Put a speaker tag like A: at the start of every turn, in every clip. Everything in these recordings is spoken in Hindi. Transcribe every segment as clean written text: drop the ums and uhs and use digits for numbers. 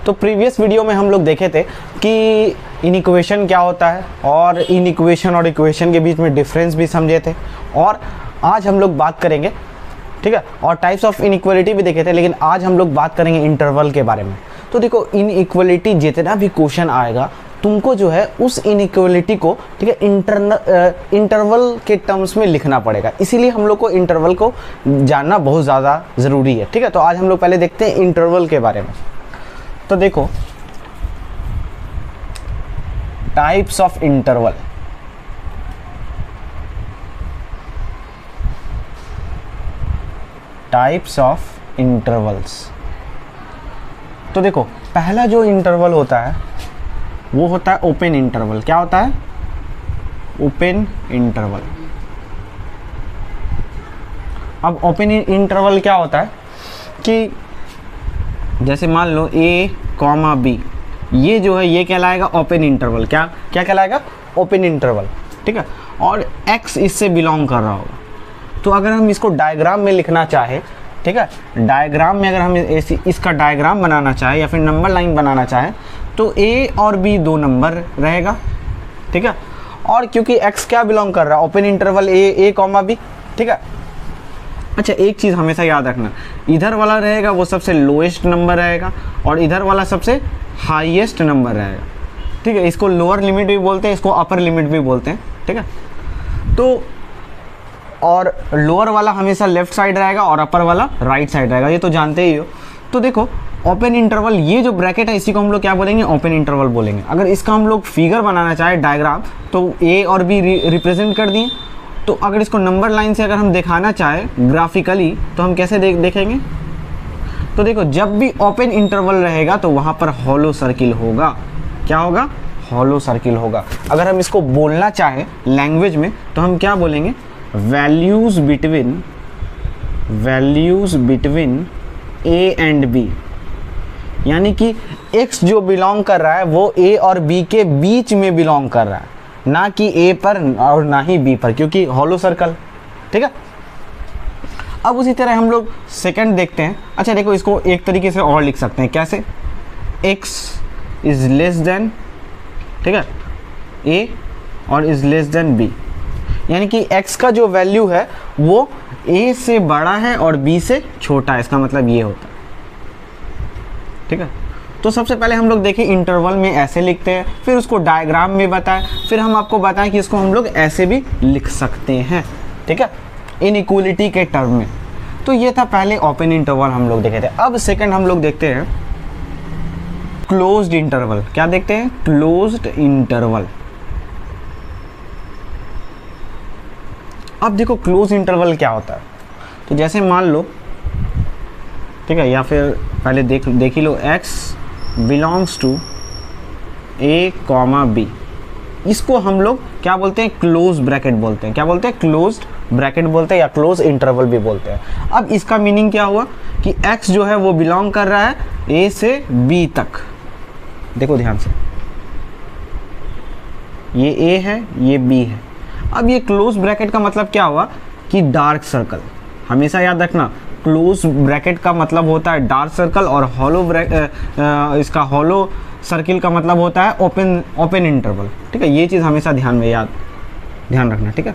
A: तो प्रीवियस वीडियो में हम लोग देखे थे कि इनइक्वेशन क्या होता है और इनइक्वेशन और इक्वेशन के बीच में डिफरेंस भी समझे थे, और आज हम लोग बात करेंगे, ठीक है, और टाइप्स ऑफ इनइक्वालिटी भी देखे थे, लेकिन आज हम लोग बात करेंगे इंटरवल के बारे में। तो देखो, इनइक्वालिटी जितना भी क्वेश्चन आएगा तुमको जो है उस इनइक्वालिटी को, ठीक है, इंटरवल के टर्म्स में लिखना पड़ेगा। इसीलिए हम लोग को इंटरवल को जानना बहुत ज़्यादा ज़रूरी है, ठीक है। तो आज हम लोग पहले देखते हैं इंटरवल के बारे में। तो देखो, types of interval. Types of intervals. तो देखो, पहला जो इंटरवल होता है वो होता है ओपन इंटरवल। क्या होता है? Open interval. अब ओपन इंटरवल क्या होता है कि जैसे मान लो a, b, ये जो है ये कहलाएगा ओपन इंटरवल। क्या क्या कहलाएगा? ओपन इंटरवल, ठीक है। और x इससे बिलोंग कर रहा होगा। तो अगर हम इसको डायग्राम में लिखना चाहे, ठीक है, डायग्राम में अगर हम इसका डायग्राम बनाना चाहे या फिर नंबर लाइन बनाना चाहे तो a और b दो नंबर रहेगा, ठीक है। और क्योंकि x क्या बिलोंग कर रहा है? ओपन इंटरवल a, b, ठीक है। अच्छा, एक चीज़ हमेशा याद रखना, इधर वाला रहेगा वो सबसे लोएस्ट नंबर रहेगा और इधर वाला सबसे हाईएस्ट नंबर रहेगा, ठीक है। इसको लोअर लिमिट भी बोलते हैं, इसको अपर लिमिट भी बोलते हैं, ठीक है। तो और लोअर वाला हमेशा लेफ्ट साइड रहेगा और अपर वाला राइट साइड रहेगा, ये तो जानते ही हो। तो देखो, ओपन इंटरवल, ये जो ब्रैकेट है इसी को हम लोग क्या बोलेंगे? ओपन इंटरवल बोलेंगे। अगर इसका हम लोग फिगर बनाना चाहे, डायग्राम, तो ए और बी रिप्रेजेंट कर दिए। तो अगर इसको नंबर लाइन से अगर हम दिखाना चाहे ग्राफिकली तो हम कैसे देखेंगे? तो देखो, जब भी ओपन इंटरवल रहेगा तो वहाँ पर हॉलो सर्किल होगा। क्या होगा? हॉलो सर्किल होगा। अगर हम इसको बोलना चाहे लैंग्वेज में तो हम क्या बोलेंगे? Values between A and B, यानी कि x जो बिलोंग कर रहा है वो a और b के बीच में बिलोंग कर रहा है, ना कि a पर और ना ही b पर, क्योंकि हॉलो सर्कल, ठीक है। अब उसी तरह हम लोग सेकंड देखते हैं। अच्छा देखो, इसको एक तरीके से और लिख सकते हैं। कैसे? x इज लेस देन, ठीक है, a और इज लेस देन b, यानी कि x का जो वैल्यू है वो a से बड़ा है और b से छोटा है। इसका मतलब ये होता है, ठीक है। तो सबसे पहले हम लोग देखें इंटरवल में ऐसे लिखते हैं, फिर उसको डायग्राम में बताएं, फिर हम आपको बताएं कि इसको हम लोग ऐसे भी लिख सकते हैं, ठीक है, इनइक्वालिटी के टर्म में। तो ये था पहले ओपन इंटरवल हम लोग देखे थे। अब सेकंड हम लोग देखते हैं क्लोज्ड इंटरवल। क्या देखते हैं? Closed interval. अब देखो, क्लोज इंटरवल क्या होता है। तो जैसे मान लो, ठीक है, या फिर पहले देख ही लो, x belongs to a, b, इसको हम लोग क्या बोलते हैं? क्लोज ब्रैकेट बोलते हैं। क्या बोलते हैं? क्लोज्ड ब्रैकेट बोलते हैं या क्लोज इंटरवल भी बोलते हैं। अब इसका मीनिंग क्या हुआ कि x जो है वो बिलोंग कर रहा है a से b तक। देखो ध्यान से, ये a है, ये b है। अब ये क्लोज ब्रैकेट का मतलब क्या हुआ कि डार्क सर्कल। हमेशा याद रखना, क्लोज ब्रैकेट का मतलब होता है डार्क सर्कल और इसका हॉलो सर्किल का मतलब होता है ओपन इंटरवल, ठीक है। ये चीज़ हमेशा ध्यान रखना, ठीक है।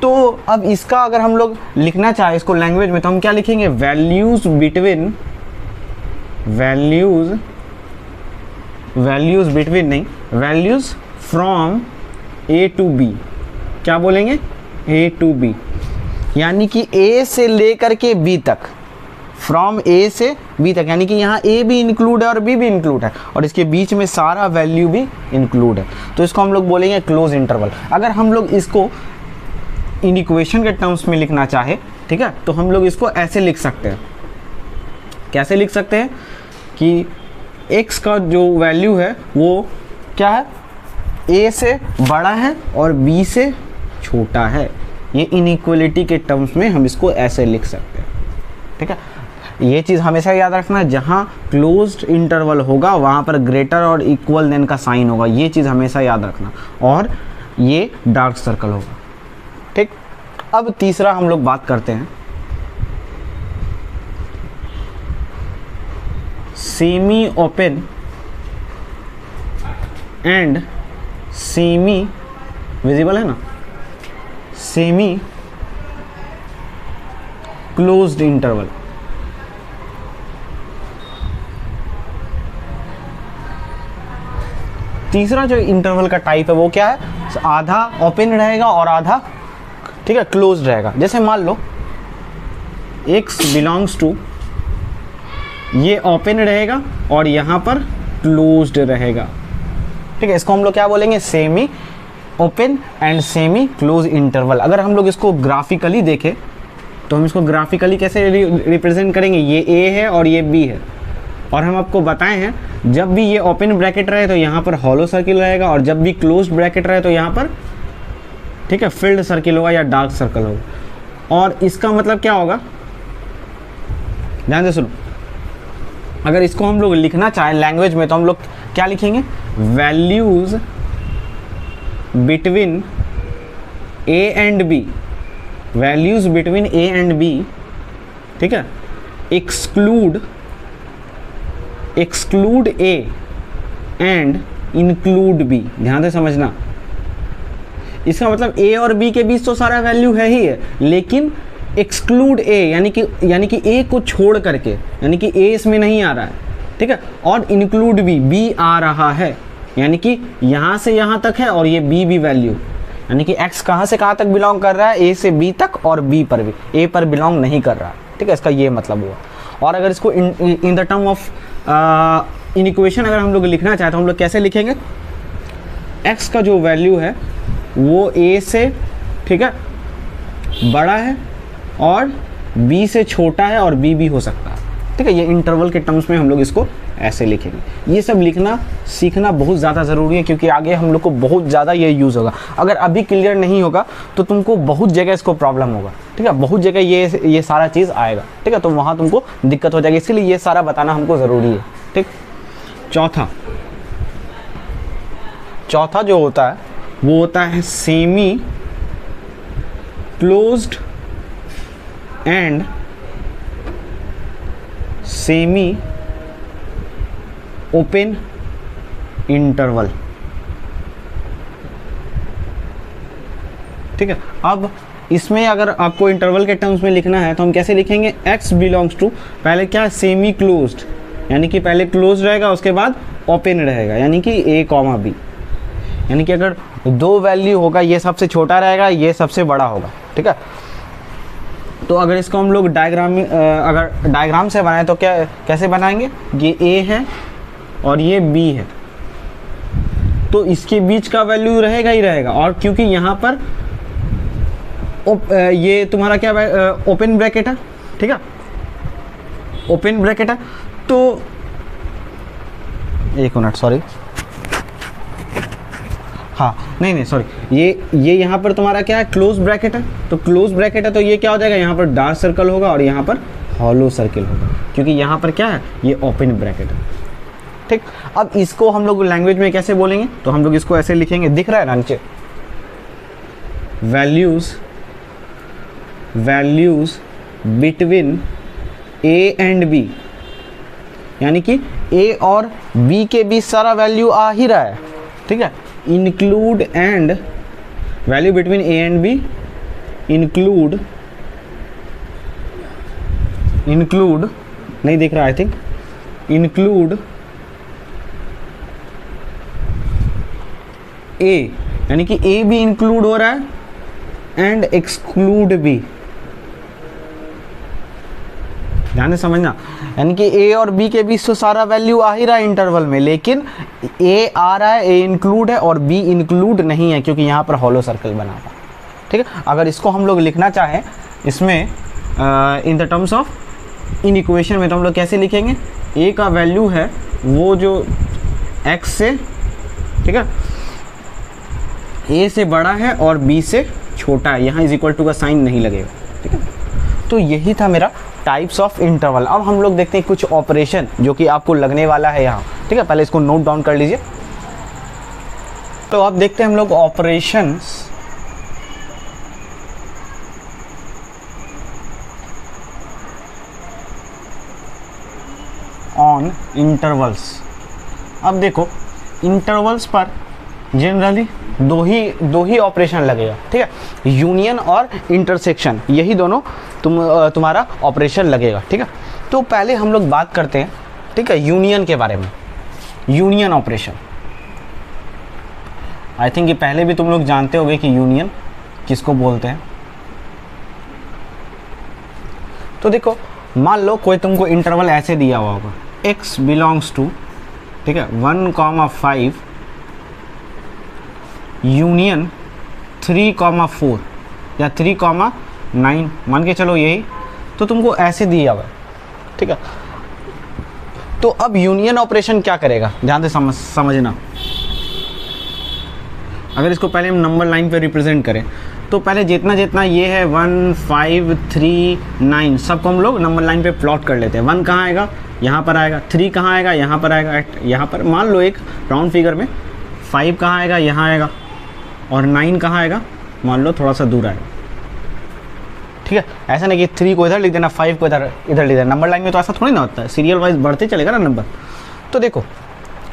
A: तो अब इसका अगर हम लोग लिखना चाहे इसको लैंग्वेज में तो हम क्या लिखेंगे? Values from a to b। क्या बोलेंगे? a टू b, यानी कि a से लेकर के b तक, फ्रॉम a से b तक, यानी कि यहाँ a भी इंक्लूड है और b भी इंक्लूड है और इसके बीच में सारा वैल्यू भी इंक्लूड है। तो इसको हम लोग बोलेंगे क्लोज इंटरवल। अगर हम लोग इसको इनइक्वेशन के टर्म्स में लिखना चाहे, ठीक है, तो हम लोग इसको ऐसे लिख सकते हैं। कैसे लिख सकते हैं कि x का जो वैल्यू है वो क्या है? a से बड़ा है और b से छोटा है। ये इनइक्वालिटी के टर्म्स में हम इसको ऐसे लिख सकते हैं, ठीक है। ये चीज़ हमेशा याद रखना, जहाँ क्लोज्ड इंटरवल होगा वहाँ पर ग्रेटर और इक्वल देन का साइन होगा। ये चीज़ हमेशा याद रखना, और ये डार्क सर्कल होगा, ठीक। अब तीसरा हम लोग बात करते हैं semi open and semi, visible है ना, सेमी क्लोज्ड इंटरवल। तीसरा जो इंटरवल का टाइप है वो क्या है, आधा ओपन रहेगा और आधा, ठीक है, क्लोज्ड रहेगा। जैसे मान लो x बिलोंग्स टू, ये ओपन रहेगा और यहाँ पर क्लोज्ड रहेगा, ठीक है। इसको हम लोग क्या बोलेंगे, semi open and semi close interval. अगर हम लोग इसको ग्राफिकली देखें तो हम इसको ग्राफिकली कैसे रिप्रेजेंट करेंगे, ये a है और ये b है, और हम आपको बताए हैं जब भी ये ओपन ब्रैकेट रहे तो यहाँ पर हॉलो सर्किल रहेगा, और जब भी क्लोज्ड ब्रैकेट रहे तो यहाँ पर, ठीक है, फिल्ड सर्किल होगा या डार्क सर्कल होगा। और इसका मतलब क्या होगा, ध्यान से सुनो, अगर इसको हम लोग लिखना चाहें लैंग्वेज में तो हम लोग क्या लिखेंगे, values between a and b, values between a and b, ठीक है, exclude a and include b। ध्यान से समझना, इसका मतलब a और b के बीच तो सारा वैल्यू है ही है, लेकिन एक्सक्लूड a यानी कि a को छोड़ करके, यानी कि a इसमें नहीं आ रहा है, ठीक है, और इंक्लूड b आ रहा है, यानी कि यहाँ से यहाँ तक है और ये b भी वैल्यू, यानी कि x कहाँ से कहाँ तक बिलोंग कर रहा है, a से b तक, और b पर भी, a पर बिलोंग नहीं कर रहा है, ठीक है, इसका ये मतलब हुआ। और अगर इसको in the term of in equation अगर हम लोग लिखना चाहें तो हम लोग कैसे लिखेंगे, x का जो वैल्यू है वो a से, ठीक है, बड़ा है और b से छोटा है और b भी हो सकता है, ठीक है। ये इंटरवल के टर्म्स में हम लोग इसको ऐसे लिखेंगे। ये सब लिखना सीखना बहुत ज़्यादा ज़रूरी है, क्योंकि आगे हम लोग को बहुत ज़्यादा ये यूज़ होगा। अगर अभी क्लियर नहीं होगा तो तुमको बहुत जगह इसको प्रॉब्लम होगा, ठीक है, बहुत जगह ये सारा चीज़ आएगा, ठीक है, तो वहाँ तुमको दिक्कत हो जाएगी, इसलिए ये सारा बताना हमको ज़रूरी है, ठीक। चौथा जो होता है वो होता है semi closed end semi open interval, ठीक है। अब इसमें अगर आपको इंटरवल के टर्म्स में लिखना है तो हम कैसे लिखेंगे, x बिलोंग्स टू, पहले क्या, सेमी क्लोज्ड, यानी कि पहले क्लोज रहेगा उसके बाद ओपन रहेगा, यानी कि a, b, यानी कि अगर दो वैल्यू होगा, ये सबसे छोटा रहेगा, ये सबसे बड़ा होगा, ठीक है। तो अगर इसको हम लोग अगर डायग्राम से बनाएं तो क्या कैसे बनाएंगे, ये a है और ये b है, तो इसके बीच का वैल्यू रहेगा ही रहेगा, और क्योंकि यहाँ पर ये तुम्हारा क्या ओपन ब्रैकेट है, ठीक है, ओपन ब्रैकेट है, तो एक मिनट, सॉरी, हाँ नहीं सॉरी, ये यहाँ पर तुम्हारा क्या है, क्लोज ब्रैकेट है, तो क्लोज ब्रैकेट है तो ये क्या हो जाएगा, यहाँ पर डार्क सर्कल होगा और यहाँ पर हॉलो सर्किल होगा, क्योंकि यहाँ पर क्या है, ये ओपन ब्रैकेट है, ठीक। अब इसको हम लोग लैंग्वेज में कैसे बोलेंगे, तो हम लोग इसको ऐसे लिखेंगे, दिख रहा है ना नीचे, values between a and b, यानी कि a और b के बीच सारा वैल्यू आ ही रहा है, ठीक है, include and value between a and b, include नहीं दिख रहा, आई थिंक, इंक्लूड a, यानी कि a भी इंक्लूड हो रहा है, एंड एक्सक्लूड b, ध्यान से समझना, यानी कि a और b के बीच तो सारा वैल्यू आ ही रहा है इंटरवल में, लेकिन a आ रहा है, a इंक्लूड है और b इंक्लूड नहीं है, क्योंकि यहाँ पर हॉलो सर्कल बना हुआ, ठीक है। अगर इसको हम लोग लिखना चाहें इसमें in the terms of in equation में, तो हम लोग कैसे लिखेंगे, a का वैल्यू है वो जो x से, ठीक है, a से बड़ा है और b से छोटा है, यहाँ इज इक्वल टू का साइन नहीं लगेगा, ठीक है। तो यही था मेरा टाइप्स ऑफ इंटरवल। अब हम लोग देखते हैं कुछ ऑपरेशन जो कि आपको लगने वाला है यहाँ, ठीक है, पहले इसको नोट डाउन कर लीजिए। तो अब देखते हैं हम लोग ऑपरेशंस ऑन इंटरवल्स। अब देखो इंटरवल्स पर जनरली दो ही ऑपरेशन लगेगा, ठीक है, यूनियन और इंटरसेक्शन, यही दोनों तुम्हारा ऑपरेशन लगेगा, ठीक है। तो पहले हम लोग बात करते हैं, ठीक है, यूनियन के बारे में। यूनियन ऑपरेशन, आई थिंक ये पहले भी तुम लोग जानते होगे कि यूनियन किसको बोलते हैं। तो देखो मान लो कोई तुमको इंटरवल ऐसे दिया हुआ होगा, x बिलोंग्स टू, ठीक है, 1,5 यूनियन 3,4 या 3,9 मान के चलो यही, तो तुमको ऐसे दिया हुआ है, ठीक है। तो अब यूनियन ऑपरेशन क्या करेगा, ध्यान से समझना। अगर इसको पहले हम नंबर लाइन पे रिप्रेजेंट करें तो पहले जितना जितना ये है 1, 5, 3, 9 सबको हम लोग नंबर लाइन पे प्लॉट कर लेते हैं। 1 कहाँ आएगा, यहाँ पर आएगा। 3 कहाँ आएगा, यहाँ पर आएगा, यहाँ पर। मान लो एक राउंड फिगर में 5 कहाँ आएगा, यहाँ आएगा, और 9 कहाँ आएगा, मान लो थोड़ा सा दूर आएगा, ठीक है। ऐसा नहीं कि 3 को इधर लिख देना, 5 को इधर लिख देना। नंबर लाइन में तो ऐसा थोड़ी ना होता है, सीरियल वाइज बढ़ते चलेगा ना नंबर। तो देखो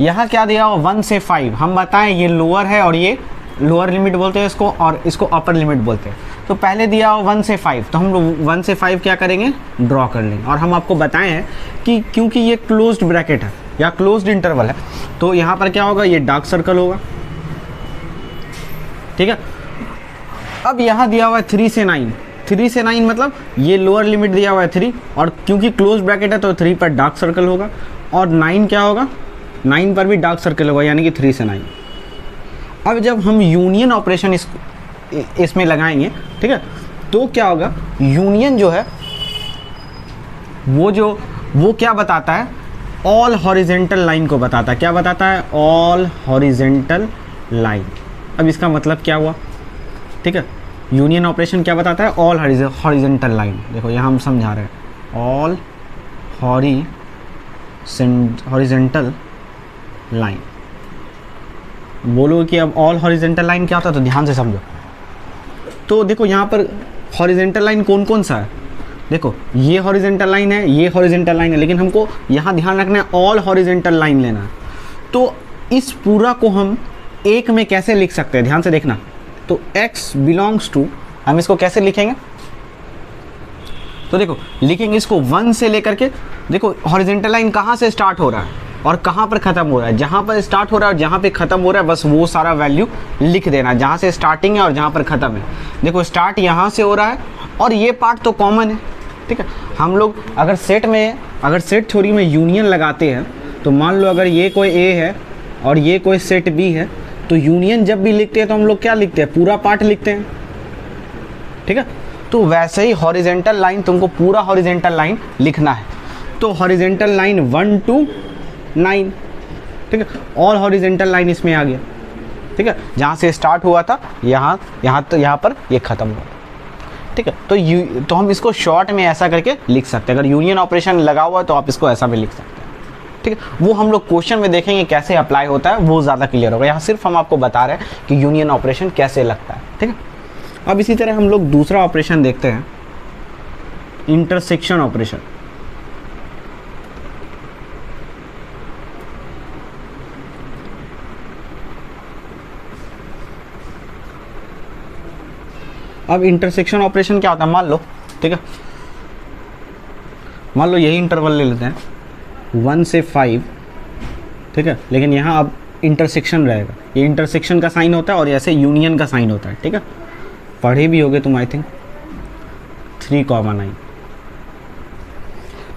A: यहाँ क्या दिया हो, 1 से 5, हम बताएं ये लोअर है और ये लोअर लिमिट बोलते हैं इसको, और इसको अपर लिमिट बोलते हैं। तो पहले दिया हो 1 से 5, तो हम लोग 1 से 5 क्या करेंगे, ड्रॉ कर लेंगे। और हम आपको बताएं हैं कि क्योंकि ये क्लोज्ड ब्रैकेट है या क्लोज्ड इंटरवल है, तो यहाँ पर क्या होगा, ये डार्क सर्कल होगा, ठीक है। अब यहाँ दिया हुआ है 3 से 9, 3 से 9 मतलब ये लोअर लिमिट दिया हुआ है 3, और क्योंकि क्लोज ब्रैकेट है तो 3 पर डार्क सर्कल होगा, और 9 क्या होगा, 9 पर भी डार्क सर्कल होगा, यानी कि 3 से 9। अब जब हम यूनियन ऑपरेशन इसमें लगाएंगे, ठीक है, तो क्या होगा, यूनियन जो है वो क्या बताता है, ऑल हॉरिजेंटल लाइन को बताता है। क्या बताता है, ऑल हॉरिजेंटल लाइन। अब इसका मतलब क्या हुआ, ठीक है, यूनियन ऑपरेशन क्या बताता है, ऑल हॉरिजेंटल लाइन। देखो यहाँ हम समझा रहे हैं, ऑल हॉरिजेंटल लाइन। बोलो कि अब ऑल हॉरिजेंटल लाइन क्या होता है, तो ध्यान से समझो। तो देखो यहाँ पर हॉरिजेंटल लाइन कौन कौन सा है, देखो ये हॉरिजेंटल लाइन है, ये हॉरिजेंटल लाइन है, लेकिन हमको यहाँ ध्यान रखना है ऑल हॉरिजेंटल लाइन लेना है। तो इस पूरा को हम एक में कैसे लिख सकते हैं, ध्यान से देखना। तो x बिलोंग्स टू, हम इसको कैसे लिखेंगे, तो देखो लिखेंगे इसको 1 से लेकर के, देखो हॉरिजेंटल लाइन कहाँ से स्टार्ट हो रहा है और कहाँ पर ख़त्म हो रहा है। जहाँ पर स्टार्ट हो रहा है और जहाँ पे ख़त्म हो रहा है, बस वो सारा वैल्यू लिख देना, जहाँ से स्टार्टिंग है और जहाँ पर ख़त्म है। देखो स्टार्ट यहाँ से हो रहा है और ये पार्ट तो कॉमन है, ठीक है। हम लोग अगर सेट थ्योरी में यूनियन लगाते हैं, तो मान लो अगर ये कोई A है और ये कोई सेट B है, तो यूनियन जब भी लिखते हैं तो हम लोग क्या लिखते हैं, पूरा पार्ट लिखते हैं, ठीक है। तो वैसे ही हॉरिजेंटल लाइन, तुमको पूरा हॉरिजेंटल लाइन लिखना है। तो हॉरिजेंटल लाइन 1 to 9, ठीक है, ऑल हॉरिजेंटल लाइन इसमें आ गया, ठीक है। जहाँ से स्टार्ट हुआ था यहाँ पर ये ख़त्म हुआ, ठीक है। तो हम इसको शॉर्ट में ऐसा करके लिख सकते हैं। अगर यूनियन ऑपरेशन लगा हुआ है तो आप इसको ऐसा भी लिख सकते हैं, ठीक है। वो हम लोग क्वेश्चन में देखेंगे कैसे अप्लाई होता है, वो ज़्यादा क्लियर होगा। यहाँ सिर्फ हम आपको बता रहे हैं कि यूनियन ऑपरेशन कैसे लगता है, ठीक है। अब इसी तरह हम लोग दूसरा ऑपरेशन देखते हैं, इंटरसेक्शन ऑपरेशन। अब इंटरसेक्शन ऑपरेशन क्या होता है, मान लो, ठीक है, मान लो यही इंटरवल ले लेते हैं 1 से 5, ठीक है, लेकिन यहाँ अब इंटरसेक्शन रहेगा। ये इंटरसेक्शन का साइन होता है और ऐसे यूनियन का साइन होता है, ठीक है। पढ़े भी होगे तुम, आई थिंक 3,9।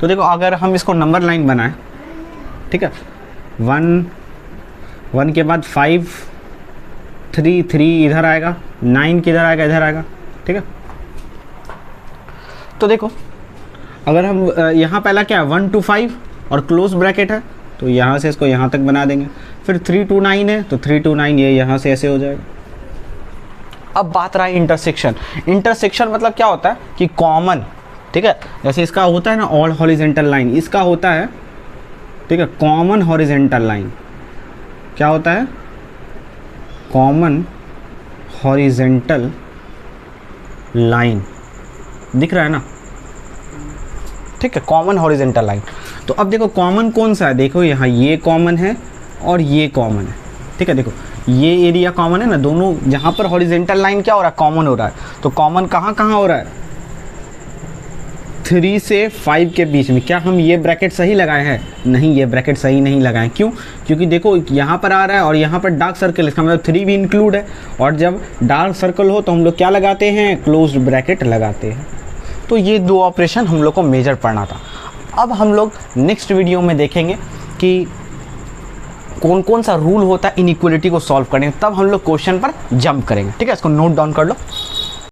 A: तो देखो अगर हम इसको नंबर लाइन बनाएं, ठीक है, 1 के बाद 5, 3 इधर आएगा, 9 किधर आएगा, इधर आएगा, ठीक है। तो देखो अगर हम यहाँ पहला क्या है 1 to 5 और क्लोज ब्रैकेट है, तो यहाँ से इसको यहाँ तक बना देंगे। फिर 3 to 9 है, तो 3 to 9 ये यहाँ से ऐसे हो जाएगा। अब बात रहा है इंटरसेक्शन। इंटरसेक्शन मतलब क्या होता है कि कॉमन, ठीक है, जैसे इसका होता है ना ऑल हॉरिजेंटल लाइन, इसका होता है, ठीक है, कॉमन हॉरिजेंटल लाइन। क्या होता है, कॉमन हॉरिजेंटल लाइन, दिख रहा है ना, ठीक है, कॉमन हॉरिजेंटल लाइन। तो अब देखो कॉमन कौन सा है, देखो यहाँ ये कॉमन है और ये कॉमन है, ठीक है। देखो ये एरिया कॉमन है ना, दोनों जहाँ पर हॉरिजेंटल लाइन क्या हो रहा है, कॉमन हो रहा है। तो कॉमन कहाँ कहाँ हो रहा है, 3 से 5 के बीच में। क्या हम ये ब्रैकेट सही लगाए हैं, नहीं, ये ब्रैकेट सही नहीं लगाए। क्यों, क्योंकि देखो यहाँ पर आ रहा है और यहाँ पर डार्क सर्कल, इसका मतलब 3 भी इंक्लूड है। और जब डार्क सर्कल हो तो हम लोग क्या लगाते हैं, क्लोज्ड ब्रैकेट लगाते हैं। तो ये 2 ऑपरेशन हम लोग को मेजर पढ़ना था। अब हम लोग नेक्स्ट वीडियो में देखेंगे कि कौन कौन सा रूल होता है इनइक्वालिटी को सॉल्व करने, तब हम लोग क्वेश्चन पर जंप करेंगे, ठीक है। इसको नोट डाउन कर लो।